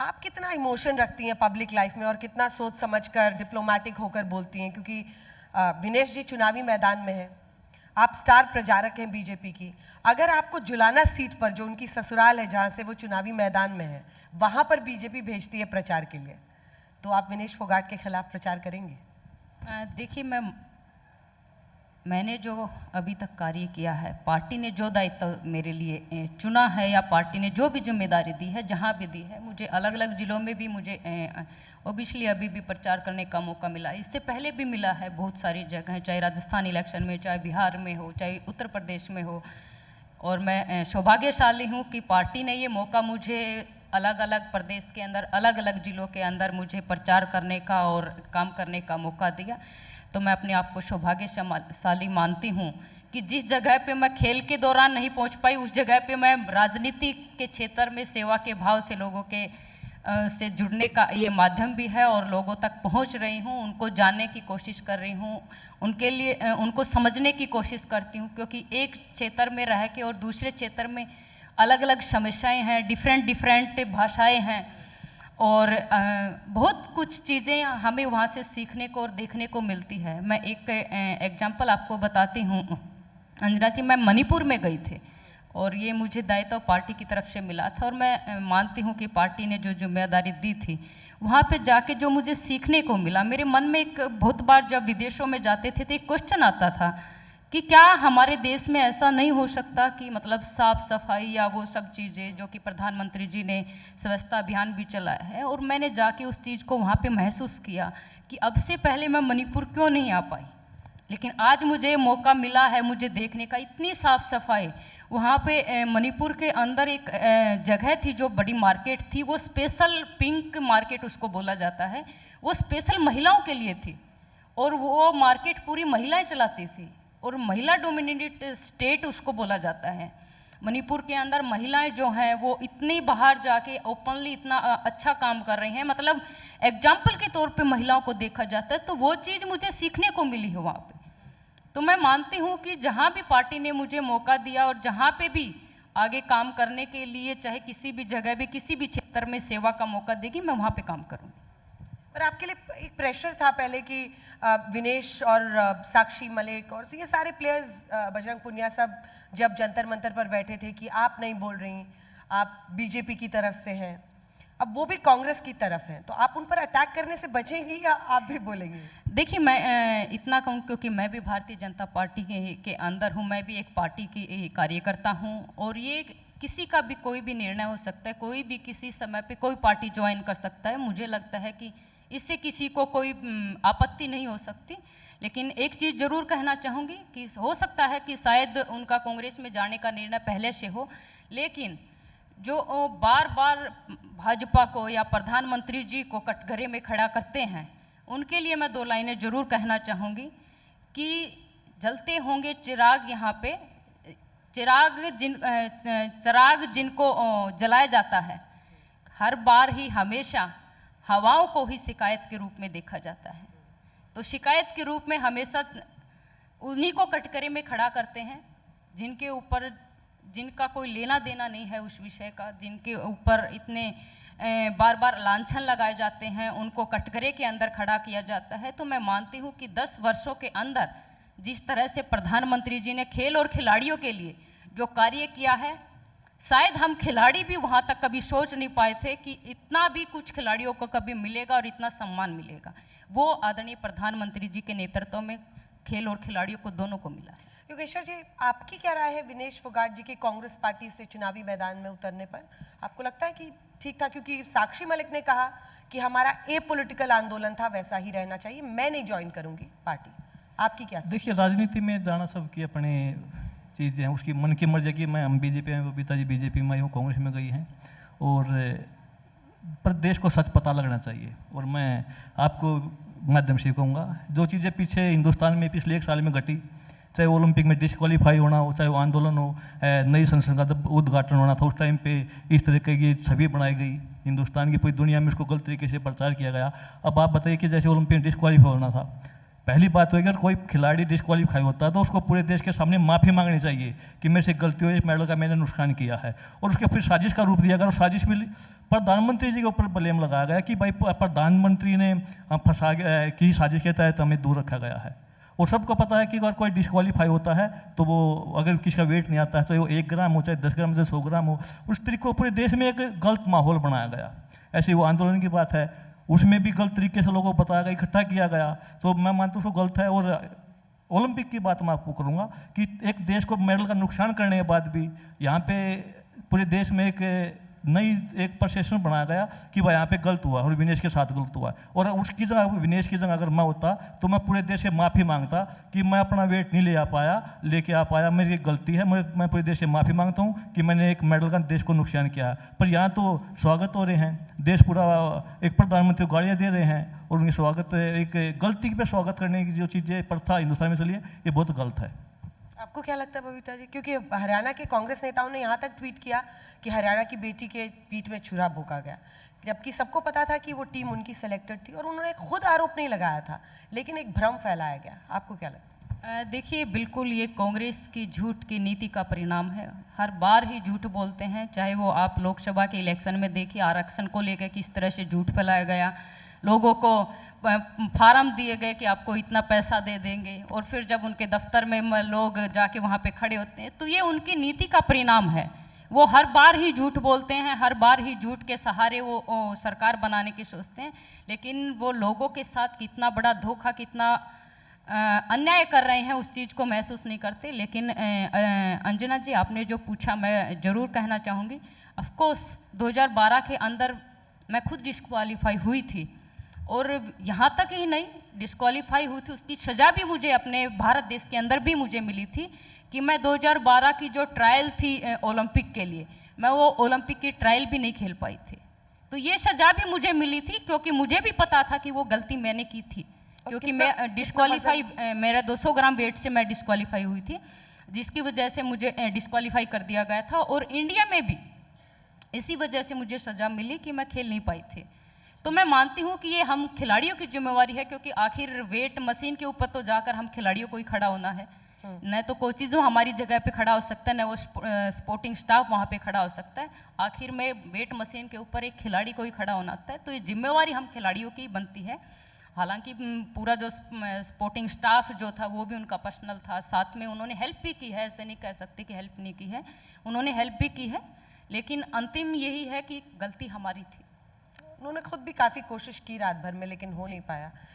आप कितना इमोशन रखती हैं पब्लिक लाइफ में और कितना सोच समझकर डिप्लोमेटिक होकर बोलती हैं, क्योंकि विनेश जी चुनावी मैदान में हैं, आप स्टार प्रचारक हैं बीजेपी की। अगर आपको जुलाना सीट पर, जो उनकी ससुराल है जहां से वो चुनावी मैदान में है, वहां पर बीजेपी भेजती है प्रचार के लिए, तो आप विनेश फोगाट के खिलाफ प्रचार करेंगे? देखिए, मैंने जो अभी तक कार्य किया है, पार्टी ने जो दायित्व मेरे लिए चुना है या पार्टी ने जो भी जिम्मेदारी दी है, जहाँ भी दी है, मुझे अलग अलग ज़िलों में भी मुझे ओबियसली अभी भी प्रचार करने का मौका मिला। इससे पहले भी मिला है बहुत सारी जगह, चाहे राजस्थान इलेक्शन में, चाहे बिहार में हो, चाहे उत्तर प्रदेश में हो। और मैं सौभाग्यशाली हूँ कि पार्टी ने ये मौका मुझे अलग अलग प्रदेश के अंदर, अलग अलग ज़िलों के अंदर मुझे प्रचार करने का और काम करने का मौका दिया। तो मैं अपने आप को सौभाग्यशाली मानती हूँ कि जिस जगह पे मैं खेल के दौरान नहीं पहुँच पाई, उस जगह पे मैं राजनीति के क्षेत्र में सेवा के भाव से लोगों के से जुड़ने का ये माध्यम भी है और लोगों तक पहुँच रही हूँ, उनको जानने की कोशिश कर रही हूँ, उनके लिए उनको समझने की कोशिश करती हूँ। क्योंकि एक क्षेत्र में रह के और दूसरे क्षेत्र में अलग अलग समस्याएँ हैं, डिफरेंट भाषाएँ हैं और बहुत कुछ चीज़ें हमें वहाँ से सीखने को और देखने को मिलती है। मैं एक एग्जांपल आपको बताती हूँ अंजना जी। मैं मणिपुर में गई थी और ये मुझे दायित्व पार्टी की तरफ से मिला था और मैं मानती हूँ कि पार्टी ने जो जिम्मेदारी दी थी, वहाँ पे जाके जो मुझे सीखने को मिला, मेरे मन में एक बहुत बार जब विदेशों में जाते थे तो एक क्वेश्चन आता था कि क्या हमारे देश में ऐसा नहीं हो सकता कि मतलब साफ सफाई या वो सब चीज़ें जो कि प्रधानमंत्री जी ने स्वच्छता अभियान भी चलाया है। और मैंने जाके उस चीज़ को वहाँ पे महसूस किया कि अब से पहले मैं मणिपुर क्यों नहीं आ पाई, लेकिन आज मुझे मौका मिला है मुझे देखने का। इतनी साफ सफाई वहाँ पे मणिपुर के अंदर एक जगह थी जो बड़ी मार्केट थी, वो स्पेशल पिंक मार्केट उसको बोला जाता है, वो स्पेशल महिलाओं के लिए थी और वो मार्केट पूरी महिलाएं चलाती थी और महिला डोमिनेटेड स्टेट उसको बोला जाता है। मणिपुर के अंदर महिलाएं जो हैं वो इतनी बाहर जाके ओपनली इतना अच्छा काम कर रही हैं, मतलब एग्जाम्पल के तौर पे महिलाओं को देखा जाता है। तो वो चीज़ मुझे सीखने को मिली है वहाँ पे। तो मैं मानती हूँ कि जहाँ भी पार्टी ने मुझे मौका दिया और जहाँ पे भी आगे काम करने के लिए, चाहे किसी भी जगह भी, किसी भी क्षेत्र में सेवा का मौका देगी, मैं वहाँ पे काम करूँगी। पर आपके लिए एक प्रेशर था पहले कि विनेश और साक्षी मलिक और ये सारे प्लेयर्स, बजरंग पुनिया, सब जब जंतर मंतर पर बैठे थे कि आप नहीं बोल रही, आप बीजेपी की तरफ से हैं, अब वो भी कांग्रेस की तरफ हैं, तो आप उन पर अटैक करने से बचेंगी या आप भी बोलेंगी? देखिए, मैं इतना कहूँ क्योंकि मैं भी भारतीय जनता पार्टी के अंदर हूँ, मैं भी एक पार्टी की कार्यकर्ता हूँ और ये किसी का भी कोई भी निर्णय हो सकता है, कोई भी किसी समय पे कोई पार्टी ज्वाइन कर सकता है। मुझे लगता है कि इससे किसी को कोई आपत्ति नहीं हो सकती। लेकिन एक चीज़ ज़रूर कहना चाहूँगी कि हो सकता है कि शायद उनका कांग्रेस में जाने का निर्णय पहले से हो, लेकिन जो बार बार भाजपा को या प्रधानमंत्री जी को कटघरे में खड़ा करते हैं, उनके लिए मैं दो लाइनें ज़रूर कहना चाहूँगी कि जलते होंगे चिराग यहाँ पे, चिराग जिनको जलाया जाता है, हर बार ही हमेशा हवाओं को ही शिकायत के रूप में देखा जाता है। तो शिकायत के रूप में हमेशा उन्हीं को कटघरे में खड़ा करते हैं जिनके ऊपर, जिनका कोई लेना देना नहीं है उस विषय का, जिनके ऊपर इतने बार बार लांछन लगाए जाते हैं, उनको कटघरे के अंदर खड़ा किया जाता है। तो मैं मानती हूँ कि 10 वर्षों के अंदर जिस तरह से प्रधानमंत्री जी ने खेल और खिलाड़ियों के लिए जो कार्य किया है, शायद हम खिलाड़ी भी वहाँ तक कभी सोच नहीं पाए थे कि इतना भी कुछ खिलाड़ियों को कभी मिलेगा और इतना सम्मान मिलेगा। वो आदरणीय प्रधानमंत्री जी के नेतृत्व में खेल और खिलाड़ियों को दोनों को मिला है। योगेश्वर जी, आपकी क्या राय है विनेश फोगाट जी के कांग्रेस पार्टी से चुनावी मैदान में उतरने पर? आपको लगता है कि ठीक था? क्योंकि साक्षी मलिक ने कहा कि हमारा पॉलिटिकल आंदोलन था, वैसा ही रहना चाहिए, मैं नहीं ज्वाइन करूंगी पार्टी। आपकी क्या? देखिए, राजनीति में जाना सबकी अपने चीज़ें हैं, उसकी मन की मर्जी की। हम बीजेपी में, बबीता जी बीजेपी में आई हूँ, कांग्रेस में गई हैं, और प्रदेश को सच पता लगना चाहिए। और मैं आपको माध्यम से कहूँगा, जो चीज़ें पीछे हिंदुस्तान में पिछले 1 साल में घटी, चाहे ओलंपिक में डिस्क्वालीफाई होना हो, चाहे वो आंदोलन हो, नई संसद का जब उद्घाटन होना था, उस टाइम पे इस तरह की छवि बनाई गई हिंदुस्तान की, पूरी दुनिया में उसको गलत तरीके से प्रचार किया गया। अब आप बताइए कि जैसे ओलंपिक में डिस्क्वालीफाई होना था, पहली बात है, अगर कोई खिलाड़ी डिस्क्वालीफाई होता है तो उसको पूरे देश के सामने माफ़ी मांगनी चाहिए कि मेरे से गलती हुई, इस मेडल का मैंने नुकसान किया है, और उसके फिर साजिश का रूप दिया गया। और साजिश भी प्रधानमंत्री जी के ऊपर ब्लेम लगाया गया कि भाई प्रधानमंत्री ने फंसा की साजिश के तहत हमें दूर रखा गया है। और सबको पता है कि अगर कोई डिस्क्वालीफाई होता है तो वो, अगर किसी का वेट नहीं आता है तो वो 1 ग्राम हो, चाहे 10 ग्राम से 100 ग्राम हो, उस तरीके को पूरे देश में एक गलत माहौल बनाया गया। ऐसे वो आंदोलन की बात है, उसमें भी गलत तरीके से लोगों को बताया गया, इकट्ठा किया गया, तो मैं मानता हूँ उसको गलत है। और ओलंपिक की बात मैं आपको करूँगा कि एक देश को मेडल का नुकसान करने के बाद भी यहाँ पे पूरे देश में एक परसेप्शन बनाया गया कि भाई यहाँ पे गलत हुआ और विनेश के साथ गलत हुआ। और उसकी जगह, विनेश की जगह अगर मैं होता तो मैं पूरे देश से माफ़ी मांगता कि मैं अपना वेट नहीं लेके आ पाया, मेरी एक गलती है, मैं पूरे देश से माफ़ी मांगता हूँ कि मैंने एक मेडल का देश को नुकसान किया। पर यहाँ तो स्वागत हो रहे हैं, देश पूरा एक प्रधानमंत्री को गालियाँ दे रहे हैं, और उनके स्वागत, एक गलती पे स्वागत करने की जो चीज़ें प्रथा हिंदुस्तान में चली है, ये बहुत गलत है। आपको क्या लगता है बबीता जी? क्योंकि हरियाणा के कांग्रेस नेताओं ने यहाँ तक ट्वीट किया कि हरियाणा की बेटी के पीठ में छुरा भोंका गया, जबकि सबको पता था कि वो टीम उनकी सेलेक्टेड थी, और उन्होंने खुद आरोप नहीं लगाया था, लेकिन एक भ्रम फैलाया गया। आपको क्या लगता है? देखिए, बिल्कुल ये कांग्रेस की झूठ की नीति का परिणाम है। हर बार ही झूठ बोलते हैं, चाहे वो आप लोकसभा के इलेक्शन में देखिए, आरक्षण को लेकर किस तरह से झूठ फैलाया गया, लोगों को फार्म दिए गए कि आपको इतना पैसा दे देंगे, और फिर जब उनके दफ्तर में लोग जाके वहाँ पे खड़े होते हैं, तो ये उनकी नीति का परिणाम है। वो हर बार ही झूठ बोलते हैं, हर बार ही झूठ के सहारे वो सरकार बनाने की सोचते हैं, लेकिन वो लोगों के साथ कितना बड़ा धोखा, कितना अन्याय कर रहे हैं, उस चीज़ को महसूस नहीं करते। लेकिन अंजना जी, आपने जो पूछा, मैं ज़रूर कहना चाहूँगी, ऑफकोर्स 2012 के अंदर मैं खुद डिस्क्वालीफाई हुई थी, और यहाँ तक ही नहीं, डिस्क्वालीफाई हुई थी, उसकी सज़ा भी मुझे अपने भारत देश के अंदर भी मुझे मिली थी कि मैं 2012 की जो ट्रायल थी ओलंपिक के लिए, मैं वो ओलंपिक की ट्रायल भी नहीं खेल पाई थी। तो ये सज़ा भी मुझे मिली थी, क्योंकि मुझे भी पता था कि वो गलती मैंने की थी, क्योंकि मैं डिस्क्वालीफाई, मेरा 200 ग्राम वेट से मैं डिस्क्वालीफाई हुई थी, जिसकी वजह से मुझे डिस्क्वालीफाई कर दिया गया था। और इंडिया में भी इसी वजह से मुझे सज़ा मिली कि मैं खेल नहीं पाई थी। तो मैं मानती हूँ कि ये हम खिलाड़ियों की जिम्मेवारी है, क्योंकि आखिर वेट मशीन के ऊपर तो जाकर हम खिलाड़ियों को ही खड़ा होना है, न तो कोचिज़ हमारी जगह पे खड़ा हो सकता है, न वो स्पोर्टिंग स्टाफ वहाँ पे खड़ा हो सकता है। आखिर में वेट मशीन के ऊपर एक खिलाड़ी को ही खड़ा होना होता है, तो ये जिम्मेवारी हम खिलाड़ियों की बनती है। हालांकि पूरा जो स्पोर्टिंग स्टाफ जो था वो भी उनका पर्सनल था, साथ में उन्होंने हेल्प भी की है, ऐसे नहीं कह सकते कि हेल्प नहीं की है, उन्होंने हेल्प भी की है, लेकिन अंतिम यही है कि गलती हमारी थी। उन्होंने खुद भी काफ़ी कोशिश की रात भर में, लेकिन हो नहीं पाया।